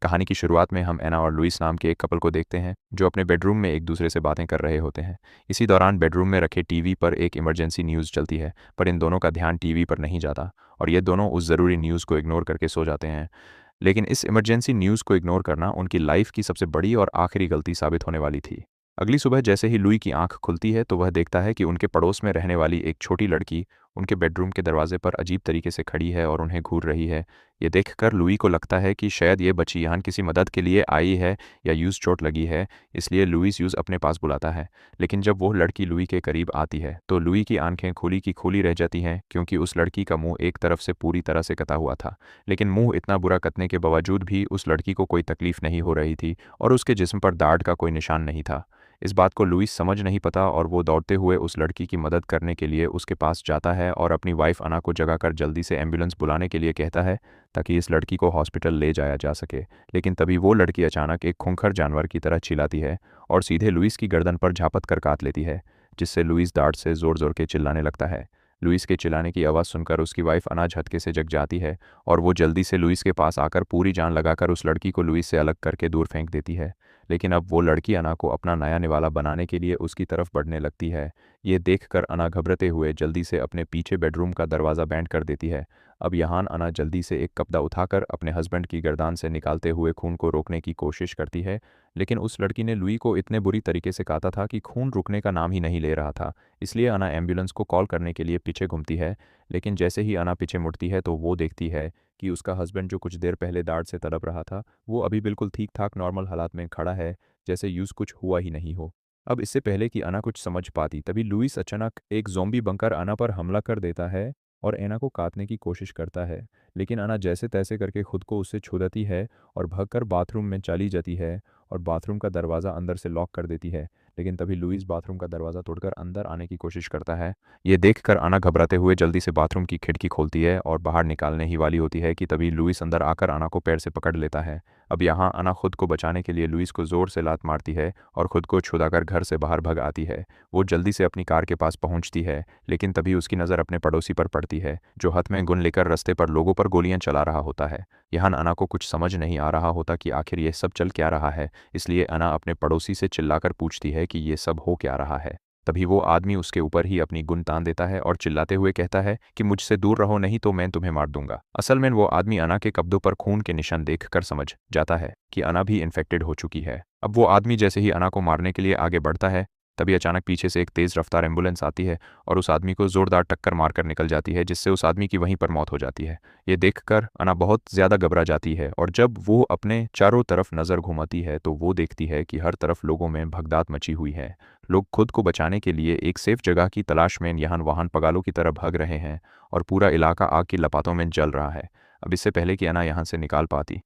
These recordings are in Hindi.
कहानी की शुरुआत में हम एना और लुइस नाम के एक कपल को देखते हैं जो अपने बेडरूम में एक दूसरे से बातें कर रहे होते हैं। इसी दौरान बेडरूम में रखे टीवी पर एक इमरजेंसी न्यूज़ चलती है, पर इन दोनों का ध्यान टीवी पर नहीं जाता और ये दोनों उस ज़रूरी न्यूज़ को इग्नोर करके सो जाते हैं। लेकिन इस इमरजेंसी न्यूज़ को इग्नोर करना उनकी लाइफ की सबसे बड़ी और आखिरी गलती साबित होने वाली थी। अगली सुबह जैसे ही लुई की आंख खुलती है तो वह देखता है कि उनके पड़ोस में रहने वाली एक छोटी लड़की उनके बेडरूम के दरवाजे पर अजीब तरीके से खड़ी है और उन्हें घूर रही है। ये देखकर लुई को लगता है कि शायद ये बच्ची यहाँ किसी मदद के लिए आई है या यूज़ चोट लगी है, इसलिए लुइस यूज़ अपने पास बुलाता है। लेकिन जब वो लड़की लुई के करीब आती है तो लुई की आंखें खुली की खुली रह जाती हैं, क्योंकि उस लड़की का मुंह एक तरफ से पूरी तरह से कटा हुआ था। लेकिन मुंह इतना बुरा कटने के बावजूद भी उस लड़की को कोई तकलीफ नहीं हो रही थी और उसके जिस्म पर दाढ़ का कोई निशान नहीं था। इस बात को लुइस समझ नहीं पाता और वो दौड़ते हुए उस लड़की की मदद करने के लिए उसके पास जाता है और अपनी वाइफ अना को जगाकर जल्दी से एम्बुलेंस बुलाने के लिए कहता है ताकि इस लड़की को हॉस्पिटल ले जाया जा सके। लेकिन तभी वो लड़की अचानक एक खूंखार जानवर की तरह चिल्लाती है और सीधे लुइस की गर्दन पर झापत कर काट लेती है, जिससे लुइस दाढ़ से जोर जोर के चिल्लाने लगता है। लुइस के चिल्लाने की आवाज़ सुनकर उसकी वाइफ अना झटके से जग जाती है और वो जल्दी से लुइस के पास आकर पूरी जान लगाकर उस लड़की को लुइस से अलग करके दूर फेंक देती है। लेकिन अब वो लड़की अना को अपना नया निवाला बनाने के लिए उसकी तरफ बढ़ने लगती है। ये देखकर अना घबराते हुए जल्दी से अपने पीछे बेडरूम का दरवाज़ा बैंड कर देती है। अब यहाँ अना जल्दी से एक कपड़ा उठाकर अपने हस्बैंड की गर्दन से निकालते हुए खून को रोकने की कोशिश करती है, लेकिन उस लड़की ने लुई को इतने बुरी तरीके से काटा था कि खून रुकने का नाम ही नहीं ले रहा था। इसलिए अना एम्बुलेंस को कॉल करने के लिए पीछे घूमती है। लेकिन जैसे ही अना पीछे मुड़ती है तो वो देखती है कि उसका हस्बैंड जो कुछ देर पहले दाढ़ से तड़प रहा था वो अभी बिल्कुल ठीक ठाक नॉर्मल हालात में खड़ा है, जैसे यूज़ कुछ हुआ ही नहीं हो। अब इससे पहले कि अना कुछ समझ पाती तभी लुइस अचानक एक ज़ॉम्बी बनकर अना पर हमला कर देता है और एना को काटने की कोशिश करता है। लेकिन अना जैसे तैसे करके खुद को उससे छुड़ाती है और भागकर बाथरूम में चली जाती है और बाथरूम का दरवाज़ा अंदर से लॉक कर देती है। लेकिन तभी लुइस बाथरूम का दरवाज़ा तोड़कर अंदर आने की कोशिश करता है। ये देखकर अना घबराते हुए जल्दी से बाथरूम की खिड़की खोलती है और बाहर निकालने ही वाली होती है कि तभी लुइस अंदर आकर अना को पैर से पकड़ लेता है। अब यहाँ अना खुद को बचाने के लिए लुइस को जोर से लात मारती है और खुद को छुड़ाकर घर से बाहर भाग आती है। वो जल्दी से अपनी कार के पास पहुंचती है, लेकिन तभी उसकी नज़र अपने पड़ोसी पर पड़ती है जो हाथ में गन लेकर रास्ते पर लोगों पर गोलियां चला रहा होता है। यहाँ अना को कुछ समझ नहीं आ रहा होता कि आखिर ये सब चल क्या रहा है, इसलिए अना अपने पड़ोसी से चिल्लाकर पूछती है कि ये सब हो क्या रहा है। तभी वो आदमी उसके ऊपर ही अपनी गुन तान देता है और चिल्लाते हुए कहता है कि मुझसे दूर रहो, नहीं तो मैं तुम्हें मार दूंगा। असल में वो आदमी अना के कब्जों पर खून के निशान देखकर समझ जाता है कि अना भी इन्फेक्टेड हो चुकी है। अब वो आदमी जैसे ही अना को मारने के लिए आगे बढ़ता है तभी अचानक पीछे से एक तेज़ रफ्तार एम्बुलेंस आती है और उस आदमी को ज़ोरदार टक्कर मारकर निकल जाती है, जिससे उस आदमी की वहीं पर मौत हो जाती है। ये देखकर अना बहुत ज़्यादा घबरा जाती है और जब वो अपने चारों तरफ नज़र घुमाती है तो वो देखती है कि हर तरफ लोगों में भगदड़ मची हुई है। लोग खुद को बचाने के लिए एक सेफ जगह की तलाश में यहाँ वहाँ पगालों की तरह भाग रहे हैं और पूरा इलाका आग की लपातों में जल रहा है। अब इससे पहले कि अना यहाँ से निकाल पाती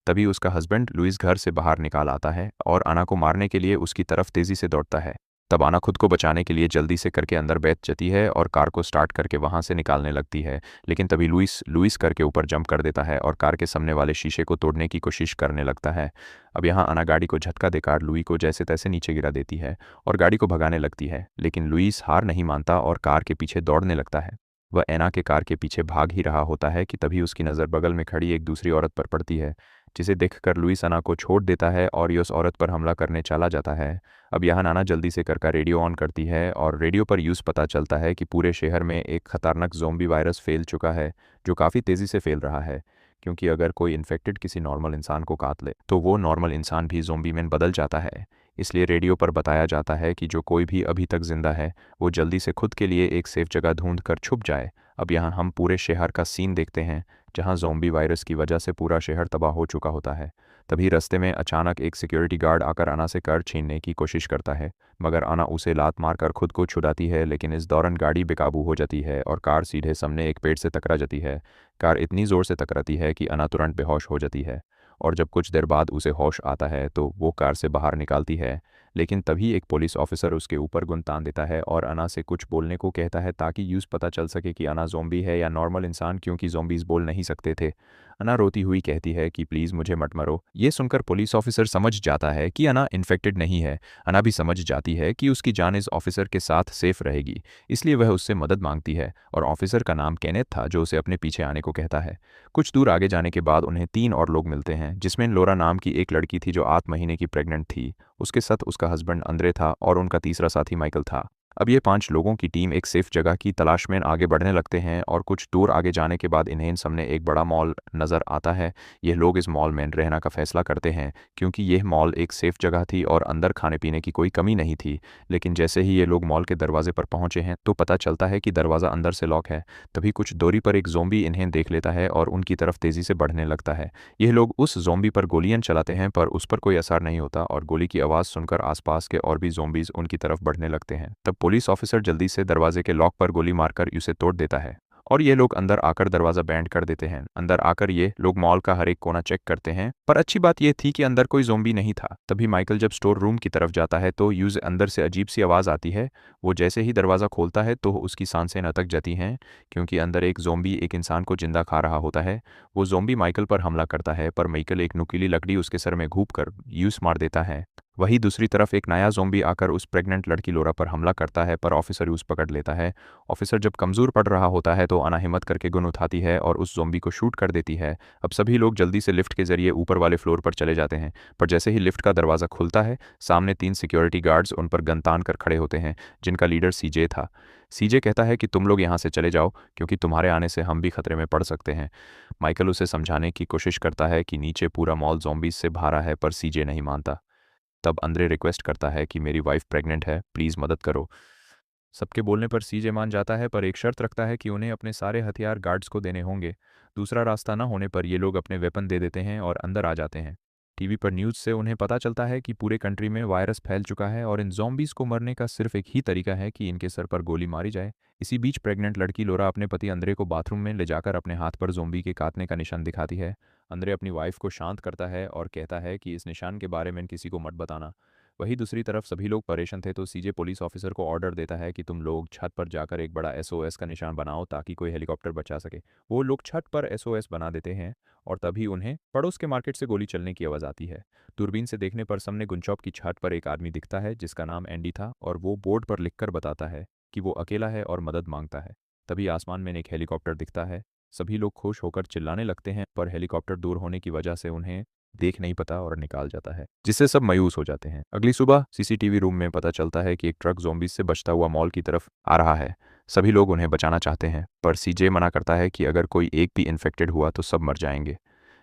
तभी उसका हस्बैंड लुइस घर से बाहर निकाल आता है और अना को मारने के लिए उसकी तरफ तेज़ी से दौड़ता है। तब अना खुद को बचाने के लिए जल्दी से करके अंदर बैठ जाती है और कार को स्टार्ट करके वहां से निकालने लगती है। लेकिन तभी लुइस लुइस कार के ऊपर जंप कर देता है और कार के सामने वाले शीशे को तोड़ने की कोशिश करने लगता है। अब यहाँ अना गाड़ी को झटका देकर लुई को जैसे तैसे नीचे गिरा देती है और गाड़ी को भगाने लगती है। लेकिन लुइस हार नहीं मानता और कार के पीछे दौड़ने लगता है। वह एना के कार के पीछे भाग ही रहा होता है कि तभी उसकी नज़र बगल में खड़ी एक दूसरी औरत पर पड़ती है, जिसे देखकर लुइस अना को छोड़ देता है और ये उस औरत पर हमला करने चला जाता है। अब यहाँ नाना जल्दी से करके रेडियो ऑन करती है और रेडियो पर यूज़ पता चलता है कि पूरे शहर में एक खतरनाक ज़ॉम्बी वायरस फैल चुका है जो काफ़ी तेज़ी से फैल रहा है, क्योंकि अगर कोई इन्फेक्टेड किसी नॉर्मल इंसान को काट ले तो वो नॉर्मल इंसान भी ज़ॉम्बी में बदल जाता है। इसलिए रेडियो पर बताया जाता है कि जो कोई भी अभी तक जिंदा है वो जल्दी से खुद के लिए एक सेफ जगह ढूंढ कर छुप जाए। अब यहाँ हम पूरे शहर का सीन देखते हैं जहाँ ज़ॉम्बी वायरस की वजह से पूरा शहर तबाह हो चुका होता है। तभी रास्ते में अचानक एक सिक्योरिटी गार्ड आकर अना से कार छीनने की कोशिश करता है, मगर अना उसे लात मारकर खुद को छुड़ाती है। लेकिन इस दौरान गाड़ी बेकाबू हो जाती है और कार सीधे सामने एक पेड़ से टकरा जाती है। कार इतनी ज़ोर से टकराती है कि अना तुरंत बेहोश हो जाती है और जब कुछ देर बाद उसे होश आता है तो वो कार से बाहर निकालती है। लेकिन तभी एक पुलिस ऑफिसर उसके ऊपर गुन तान देता है और अना से कुछ बोलने को कहता है ताकि यूज़ पता चल सके कि अना ज़ॉम्बी है या नॉर्मल इंसान, क्योंकि ज़ॉम्बीज़ बोल नहीं सकते थे। अना रोती हुई कहती है कि प्लीज़ मुझे मत मरो। ये सुनकर पुलिस ऑफिसर समझ जाता है कि अना इन्फेक्टेड नहीं है। अना भी समझ जाती है कि उसकी जान इस ऑफिसर के साथ सेफ रहेगी, इसलिए वह उससे मदद मांगती है और ऑफिसर का नाम केनेथ था जो उसे अपने पीछे आने को कहता है। कुछ दूर आगे जाने के बाद उन्हें 3 और लोग मिलते हैं, जिसमें लोरा नाम की एक लड़की थी जो 8 महीने की प्रेग्नेंट थी। उसके साथ उसका हस्बैंड अंद्रे था और उनका तीसरा साथी माइकल था। अब ये 5 लोगों की टीम एक सेफ जगह की तलाश में आगे बढ़ने लगते हैं और कुछ दूर आगे जाने के बाद इन्हें इन सामने एक बड़ा मॉल नज़र आता है। ये लोग इस मॉल में रहना का फैसला करते हैं क्योंकि यह मॉल एक सेफ जगह थी और अंदर खाने पीने की कोई कमी नहीं थी। लेकिन जैसे ही ये लोग मॉल के दरवाजे पर पहुंचे हैं तो पता चलता है कि दरवाज़ा अंदर से लॉक है। तभी कुछ दूरी पर एक ज़ोंबी इन्हें देख लेता है और उनकी तरफ तेज़ी से बढ़ने लगता है। यह लोग उस ज़ोंबी पर गोलियां चलाते हैं पर उस पर कोई असर नहीं होता और गोली की आवाज़ सुनकर आसपास के और भी ज़ोंबीज़ उनकी तरफ बढ़ने लगते हैं। तब पुलिस ऑफिसर जल्दी से दरवाजे के लॉक पर गोली मारकर उसे तोड़ देता है और ये लोग अंदर आकर दरवाज़ा बैंड कर देते हैं। अंदर आकर ये लोग मॉल का हर एक कोना चेक करते हैं, पर अच्छी बात यह थी कि अंदर कोई ज़ोंबी नहीं था। तभी माइकल जब स्टोर रूम की तरफ जाता है तो यूज अंदर से अजीब सी आवाज़ आती है। वो जैसे ही दरवाज़ा खोलता है तो उसकी सांसें अटक जाती हैं क्योंकि अंदर एक ज़ोंबी एक इंसान को जिंदा खा रहा होता है। वो ज़ोंबी माइकल पर हमला करता है पर माइकल एक नुकीली लकड़ी उसके सर में घूप कर यूज मार देता है। वहीं दूसरी तरफ एक नया ज़ोंबी आकर उस प्रेग्नेंट लड़की लोरा पर हमला करता है पर ऑफिसर यूज पकड़ लेता है। ऑफिसर जब कमज़ोर पड़ रहा होता है तो अना हिम्मत करके गन उठाती है और उस ज़ोंबी को शूट कर देती है। अब सभी लोग जल्दी से लिफ्ट के जरिए ऊपर वाले फ्लोर पर चले जाते हैं, पर जैसे ही लिफ्ट का दरवाज़ा खुलता है सामने 3 सिक्योरिटी गार्ड्स उन पर गन तान कर खड़े होते हैं, जिनका लीडर सीजे था। सीजे कहता है कि तुम लोग यहाँ से चले जाओ क्योंकि तुम्हारे आने से हम भी खतरे में पड़ सकते हैं। माइकल उसे समझाने की कोशिश करता है कि नीचे पूरा मॉल ज़ोंबीज से भरा है पर सीजे नहीं मानता। तब अंद्रे रिक्वेस्ट करता है कि मेरी वाइफ प्रेग्नेंट है, प्लीज़ मदद करो। सबके बोलने पर सीजे मान जाता है पर एक शर्त रखता है कि उन्हें अपने सारे हथियार गार्ड्स को देने होंगे। दूसरा रास्ता न होने पर ये लोग अपने वेपन दे देते हैं और अंदर आ जाते हैं। टीवी पर न्यूज़ से उन्हें पता चलता है कि पूरे कंट्री में वायरस फैल चुका है और इन ज़ॉम्बीज़ को मरने का सिर्फ एक ही तरीका है कि इनके सर पर गोली मारी जाए। इसी बीच प्रेग्नेंट लड़की लोरा अपने पति अंद्रे को बाथरूम में ले जाकर अपने हाथ पर ज़ोंबी के काटने का निशान दिखाती है। अंद्रे अपनी वाइफ को शांत करता है और कहता है कि इस निशान के बारे में किसी को मत बताना। वहीं दूसरी तरफ सभी लोग परेशान थे तो सीजे पुलिस ऑफिसर को ऑर्डर देता है कि तुम लोग छत पर जाकर एक बड़ा एसओएस का निशान बनाओ ताकि कोई हेलीकॉप्टर बचा सके। वो लोग छत पर एसओएस बना देते हैं और तभी उन्हें पड़ोस के मार्केट से गोली चलने की आवाज़ आती है। दूरबीन से देखने पर सामने गुंचौप की छत पर एक आदमी दिखता है जिसका नाम एंडी था और वो बोर्ड पर लिखकर बताता है कि वो अकेला है और मदद मांगता है। तभी आसमान में एक हेलीकॉप्टर दिखता है। सभी लोग खुश होकर चिल्लाने लगते हैं पर हेलीकॉप्टर दूर होने की वजह से उन्हें देख नहीं पता और निकाल जाता है, जिससे सब मायूस हो जाते हैं। अगली सुबह सीसीटीवी रूम में पता चलता है कि एक ट्रक ज़ॉम्बीज से बचता हुआ मॉल की तरफ आ रहा है। सभी लोग उन्हें बचाना चाहते हैं पर सीजे मना करता है कि अगर कोई एक भी इन्फेक्टेड हुआ तो सब मर जाएंगे।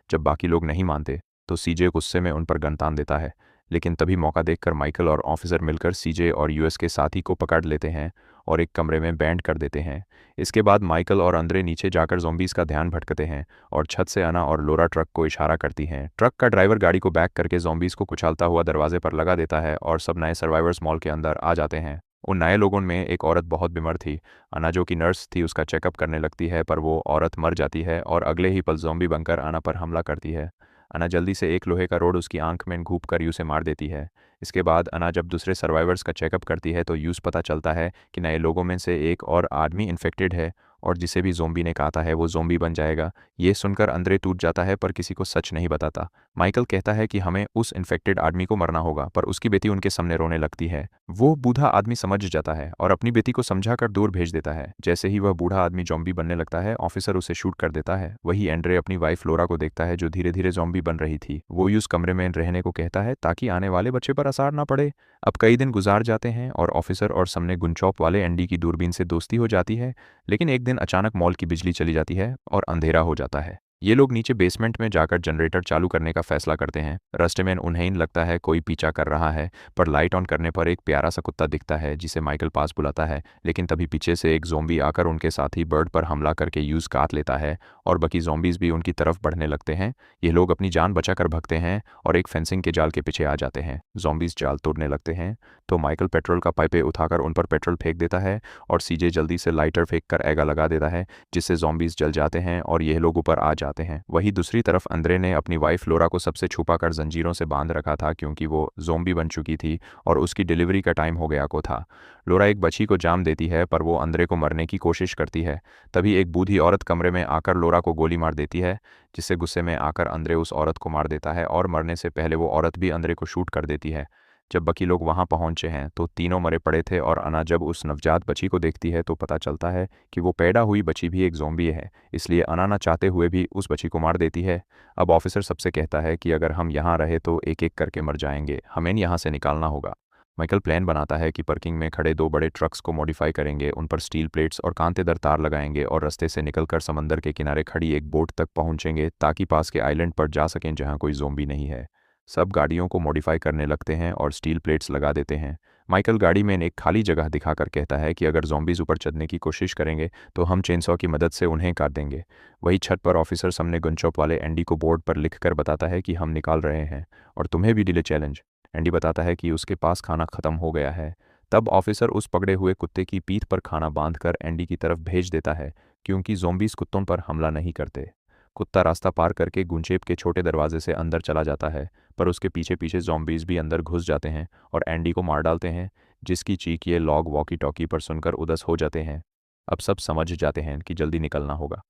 जब बाकी लोग नहीं मानते तो सीजे गुस्से में उन पर गन तान देता है, लेकिन तभी मौका देखकर माइकल और ऑफिसर मिलकर सीजे और यूएस के साथी को पकड़ लेते हैं और एक कमरे में बैंड कर देते हैं। इसके बाद माइकल और अंद्रे नीचे जाकर ज़ॉम्बीज़ का ध्यान भटकते हैं और छत से अना और लोरा ट्रक को इशारा करती हैं। ट्रक का ड्राइवर गाड़ी को बैक करके ज़ॉम्बीज़ को कुचलता हुआ दरवाजे पर लगा देता है और सब नए सर्वाइवर्स मॉल के अंदर आ जाते हैं। उन नए लोगों में एक औरत बहुत बीमार थी। अना जो कि नर्स थी उसका चेकअप करने लगती है पर वो औरत मर जाती है और अगले ही पल ज़ॉम्बी बनकर अना पर हमला करती है। अना जल्दी से एक लोहे का रोड उसकी आंख में घूप कर यूसे मार देती है। इसके बाद अना जब दूसरे सर्वाइवर्स का चेकअप करती है तो यूस पता चलता है कि नए लोगों में से एक और आदमी इन्फेक्टेड है और जिसे भी ज़ोंबी ने काटा है वो ज़ोंबी बन जाएगा। ये सुनकर अंद्रे टूट जाता है पर किसी को सच नहीं बताता। माइकल कहता है कि हमें उस इन्फेक्टेड आदमी को मरना होगा पर उसकी बेटी उनके सामने रोने लगती है। वो बूढ़ा आदमी समझ जाता है और अपनी बेटी को समझाकर दूर भेज देता है। जैसे ही वह बूढ़ा आदमी ज़ॉम्बी बनने लगता है ऑफिसर उसे शूट कर देता है। वही एंड्रे अपनी वाइफ लोरा को देखता है जो धीरे धीरे ज़ॉम्बी बन रही थी। वो उस कमरे में रहने को कहता है ताकि आने वाले बच्चे पर असर ना पड़े। अब कई दिन गुजार जाते हैं और ऑफिसर और सामने गुंचौप वाले एंडी की दूरबीन से दोस्ती हो जाती है। लेकिन एक दिन अचानक मॉल की बिजली चली जाती है और अंधेरा हो जाता है। ये लोग नीचे बेसमेंट में जाकर जनरेटर चालू करने का फैसला करते हैं। रास्ते में उन्हें लगता है कोई पीछा कर रहा है पर लाइट ऑन करने पर एक प्यारा सा कुत्ता दिखता है जिसे माइकल पास बुलाता है। लेकिन तभी पीछे से एक ज़ोंबी आकर उनके साथी बर्ड पर हमला करके यूज काट लेता है और बाकी ज़ोंबीज भी उनकी तरफ बढ़ने लगते हैं। ये लोग अपनी जान बचाकर भगते हैं और एक फेंसिंग के जाल के पीछे आ जाते हैं। ज़ोंबीज जाल तोड़ने लगते हैं तो माइकल पेट्रोल का पाइपे उठाकर उन पर पेट्रोल फेंक देता है और सीजे जल्दी से लाइटर फेंक कर एगा लगा देता है जिससे ज़ोंबीज जल जाते हैं और ये लोग ऊपर आ जाते हैं। आते हैं। वहीं दूसरी तरफ अंद्रे ने अपनी वाइफ लोरा को सबसे छुपाकर जंजीरों से बांध रखा था क्योंकि वो ज़ोंबी बन चुकी थी और उसकी डिलीवरी का टाइम हो गया को था। लोरा एक बच्ची को जाम देती है पर वो अंद्रे को मरने की कोशिश करती है। तभी एक बूढ़ी औरत कमरे में आकर लोरा को गोली मार देती है, जिससे गुस्से में आकर अंद्रे उस औरत को मार देता है और मरने से पहले वो औरत भी अंद्रे को शूट कर देती है। जब बाकी लोग वहां पहुंचे हैं तो तीनों मरे पड़े थे और अना जब उस नवजात बच्ची को देखती है तो पता चलता है कि वो पैदा हुई बच्ची भी एक ज़ॉम्बी है, इसलिए अना ना चाहते हुए भी उस बच्ची को मार देती है। अब ऑफिसर सबसे कहता है कि अगर हम यहाँ रहे तो एक एक करके मर जाएंगे, हमें यहाँ से निकालना होगा। माइकल प्लान बनाता है कि पार्किंग में खड़े दो बड़े ट्रक्स को मॉडिफाई करेंगे, उन पर स्टील प्लेट्स और कांतेदार तार लगाएंगे और रास्ते से निकलकर समंदर के किनारे खड़ी एक बोट तक पहुंचेंगे ताकि पास के आइलैंड पर जा सकें जहां कोई ज़ॉम्बी नहीं है। सब गाड़ियों को मॉडिफाई करने लगते हैं और स्टील प्लेट्स लगा देते हैं। माइकल गाड़ी में एक खाली जगह दिखाकर कहता है कि अगर ज़ॉम्बीज़ ऊपर चढ़ने की कोशिश करेंगे तो हम चेनसॉ की मदद से उन्हें काट देंगे। वही छत पर ऑफिसर सामने गनशॉप वाले एंडी को बोर्ड पर लिखकर बताता है कि हम निकाल रहे हैं और तुम्हें भी डिले चैलेंज। एंडी बताता है कि उसके पास खाना खत्म हो गया है। तब ऑफिसर उस पकड़े हुए कुत्ते की पीठ पर खाना बांधकर एंडी की तरफ भेज देता है क्योंकि ज़ॉम्बीज़ कुत्तों पर हमला नहीं करते। कुत्ता रास्ता पार करके गुंचेप के छोटे दरवाजे से अंदर चला जाता है, पर उसके पीछे पीछे ज़ॉम्बीज़ भी अंदर घुस जाते हैं और एंडी को मार डालते हैं, जिसकी चीख ये लोग वॉकी टॉकी पर सुनकर उदास हो जाते हैं। अब सब समझ जाते हैं कि जल्दी निकलना होगा।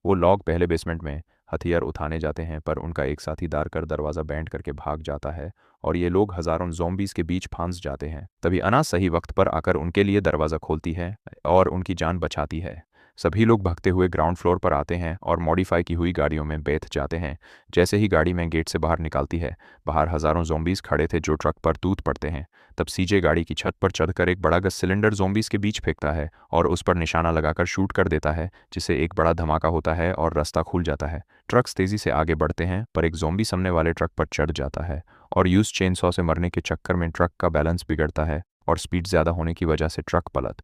वो लोग पहले बेसमेंट में हथियार उठाने जाते हैं पर उनका एक साथी दार कर दरवाज़ा बैंड करके भाग जाता है और ये लोग हज़ारों ज़ॉम्बीज़ के बीच फंस जाते हैं। तभी अना सही वक्त पर आकर उनके लिए दरवाज़ा खोलती है और उनकी जान बचाती है। सभी लोग भागते हुए ग्राउंड फ्लोर पर आते हैं और मॉडिफाई की हुई गाड़ियों में बैठ जाते हैं। जैसे ही गाड़ी में गेट से बाहर निकलती है, बाहर हज़ारों ज़ॉम्बीज़ खड़े थे जो ट्रक पर टूट पड़ते हैं। तब सीजे गाड़ी की छत पर चढ़कर एक बड़ा गैस सिलेंडर ज़ॉम्बीज़ के बीच फेंकता है और उस पर निशाना लगाकर शूट कर देता है, जिससे एक बड़ा धमाका होता है और रास्ता खुल जाता है। ट्रक्स तेज़ी से आगे बढ़ते हैं पर एक ज़ॉम्बी सामने वाले ट्रक पर चढ़ जाता है और यूज चेनसॉ से मरने के चक्कर में ट्रक का बैलेंस बिगड़ता है और स्पीड ज़्यादा होने की वजह से ट्रक पलट